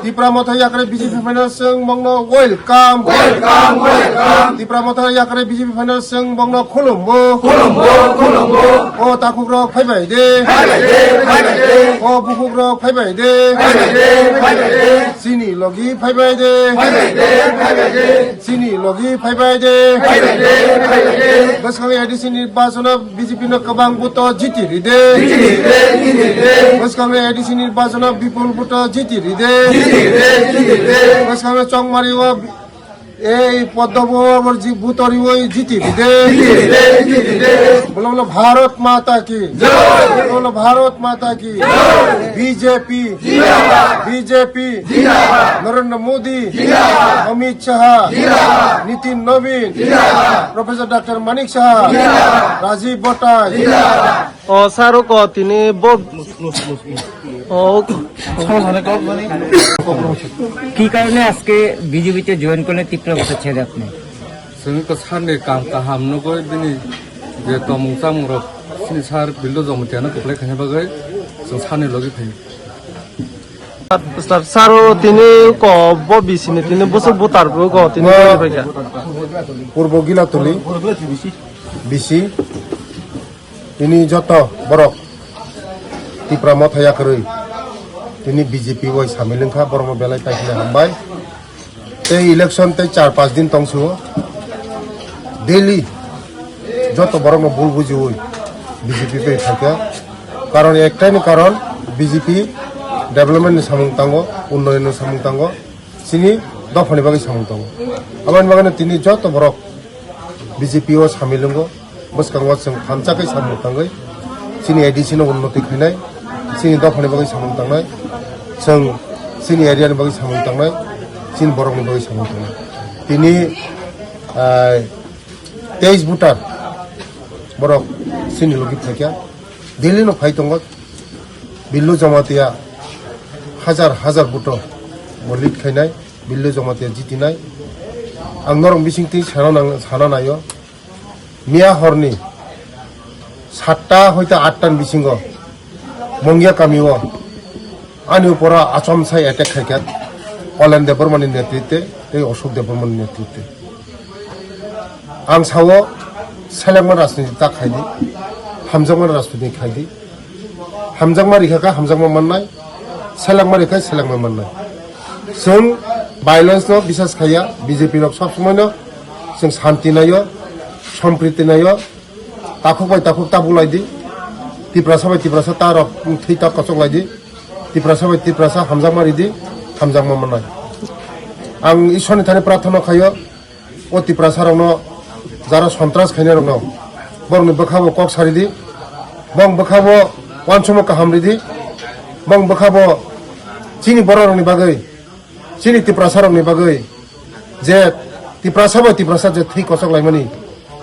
Dipramoto yakre BJP Finance Bongno welcome. Dipramoto yakre BJP Finance Bongno Kolombo. O takukro phaibai de. O bukukro phaibai de. Sini logi phaibai de. Sini logi phaibai de. Baskangi edisi nirbachona BJP no kabang buto jitiri de. Baskangi edisi নির্বাচন বিপুল ভোটে জিতি রিদে ওখানে চংমারি এই পদ্মবর ভূতরি ওই জিতি রিদে বলো ভারত মাতা কি বলো ভারত মাতা কি বিজেপি বিজেপি নরেন্দ্র মোদী অমিত শাহ নীতিন নবীন প্রফেসর ডক্টর মানিক শাহ রাজীব বটাই ও স্যার ও তিনি কি কারণে আজকে বিজেপিতে জয়েন করলেন ত্রিপুরা কথা ছেড়ে আপনি जोंनि सारनि गाहाम नगो दिनै जे तमुं चामुरक सिनि सार बिल्ड जमतियानो गोग्लैखानाय बागै जों सारनि लगि फैयो স্যার তিনি কব বিসিনি তিনি বছর ভোটারবো গ তিনি ফেকা পূর্ব গিলাতলি বিসি তিনি যত বড় ত্রিপুরা মথায়া করে তিনি বিজেপি ওই সামিলংখা বর্ম বেলায় পাইছিলে হামবাই এই ইলেকশন তাই 4-5 দিন তংসু ডেইলি যত বড় ভুল বুঝি ওই বিজেপি পে থাকে কারণ একটাই কারণ বিজেপি ডেভেলপমেন্ট সামুংতাঙ্গ উন্নয়ন সামুংতাঙ্গ চিনি দফানি বাকি সামুংতাঙ্গ আমার বাগানে তিনি যত বড় বিজেপি ও সামিলঙ্গ বসকাঙ্গ जों फामचाकै सामुंतांगै चिनि एडिसिनो उन्नति खैनाय चिनि दफानि बागै सामुंतांनाय जों चिनि एरियानि बागै सामुंतांनाय चिन बरकनि बागै सामुंतांनाय तिनि 23 भोटार बरक चिनि लगी फायका दिल्लीनो फायतंग बिल्लु जमातिया हाजार भोट मलित खैनाय बिल्लु जमातिया जितिनाय आं नरम बिसिंथि साना नायो मिया हरनि 7टा হইতে 8টান বিসিঙ্গ মঙ্গিয়া কামিও আনি উপরা আচম সাই অ্যাটাক খাইকাত অলেন দেববর্মানি নেতৃত্বে এই অশোক দেববর্মানি নেতৃত্বে আং সাও সাইলাংমান রাজনীতি তা খাইদি হামজাংমান রাজনীতি খাইদি হামজাংমা রিখাকা হামজাংমা মানनाय সাইলাংমা রিখাय সাইलांमा माननाय जों ভায়োলেন্স नो বিশ্বাস खाया বিজেপি रक सब समय नो जों शांति नायो सम्प्रीति नायो ताखुक ताबुलायदि तिप्रासा बाय तिप्रासा तारक थैता कसंलायदि तिप्रासा बाय तिप्रासा हामजांमारिदि हामजांमा माननाय आं ईश्वरनि थाखाय प्रार्थना खायो ओ तिप्रासा रावनो जारा सन्त्रास खायनाय रावनो बंनि बखाबो कक सारिदि बं बखाबो वानसमो काहामरिदि बं बखाबो चिनि बररनि बागै चिनि तिप्रासा रावनि बागै जे तिप्रासा बाय तिप्रासा जे थै कसंलायमानि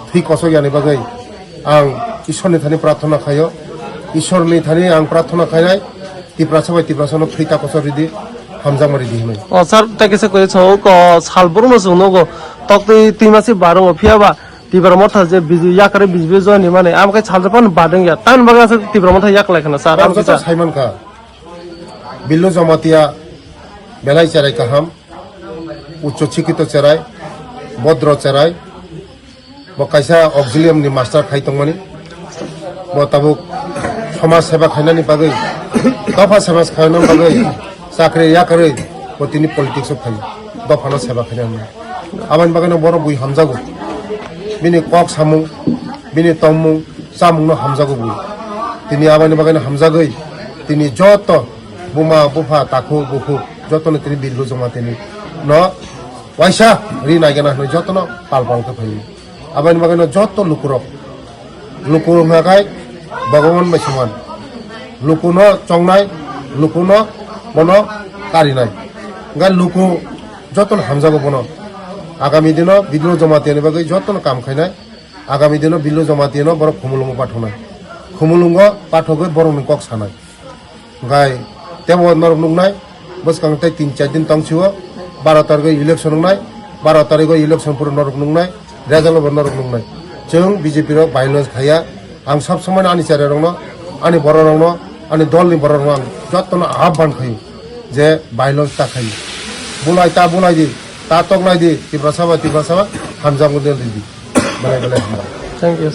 थै कसयानि बागै आं ईश्वरनि थाखाय प्रार्थना खायो ईश्वरनि थाखाय आं प्रार्थना खायनाय तिप्रासा बाय तिप्रासानो थैता कसरिदि हामजांमारिदि होनाय ও স্যার তাকেছে কইছো ক সালবরম জনগো তক তিন মাসে 12 অফিয়াবা তিব্রা মথা যে বিজু ইয়াকরে বিজবে জনি মানে আমকে ছালপান বাদেং ইয়া তান বাগা আছে তিব্রা মথা ইয়াক লাইখানা স্যার आं जत साइमन का बिल्लु जमातिया बेलाय चराय काहाम उच्च शिक्षित चराय भद्र चराय बकायसा ऑक्सिलियम नि मास्टर खायतंगमानि बताबुक समाज सेवा खायनानि बागै दफा समाज खायनानि बागै साख्रि याकरै बतिनि पलिटिक्स खायो दफाना सेवा खायनानि आबान बागैनो बर बुइ हामजागो बिनि कक सामुं बिनि तमुं सामुंनो हामजागो बुइ तिनि आबानि बागैनो हामजागै तिनि जत बुमा बुफा ताखु बुखु जतनो तिनि बिल्लु जमातिनि न वाइसा रि नायगेना होय जतनो पालपालखौ फायो आबानि बागैनो जत लुकुरमाखाय भगवान बैसमान लुकुनो चंनाय लुकुनो बनो कारिनाय गाय लुकु जतन हामजागो बनो आगामी दिनो बिल्लु जमातिनि बागै जतन काम खायनाय आगामी दिनो बिल्लु जमातिनो बर खुमुलुंग पाठनाय खुमुलुंग पाठगै बरनि कक सानाय गाय तेव नर नुंनाय बसकांथाय 3-4 दिन तंसियो 12 तारिखै इलेक्शन नुंनाय 12 तारिखै इलेक्शन पुर नरक नुंनाय रेजाल्ट नरक नुंनाय जों बिजेपि रो भायोलेंस खाया आं सब समय आनि चारे रंनो आनि बर रंनो ani dolni borok rok jottono ahban khayo je violence ta khayo bulai di ta tongnai di tibra saba hamjang model di belai belai Thank you.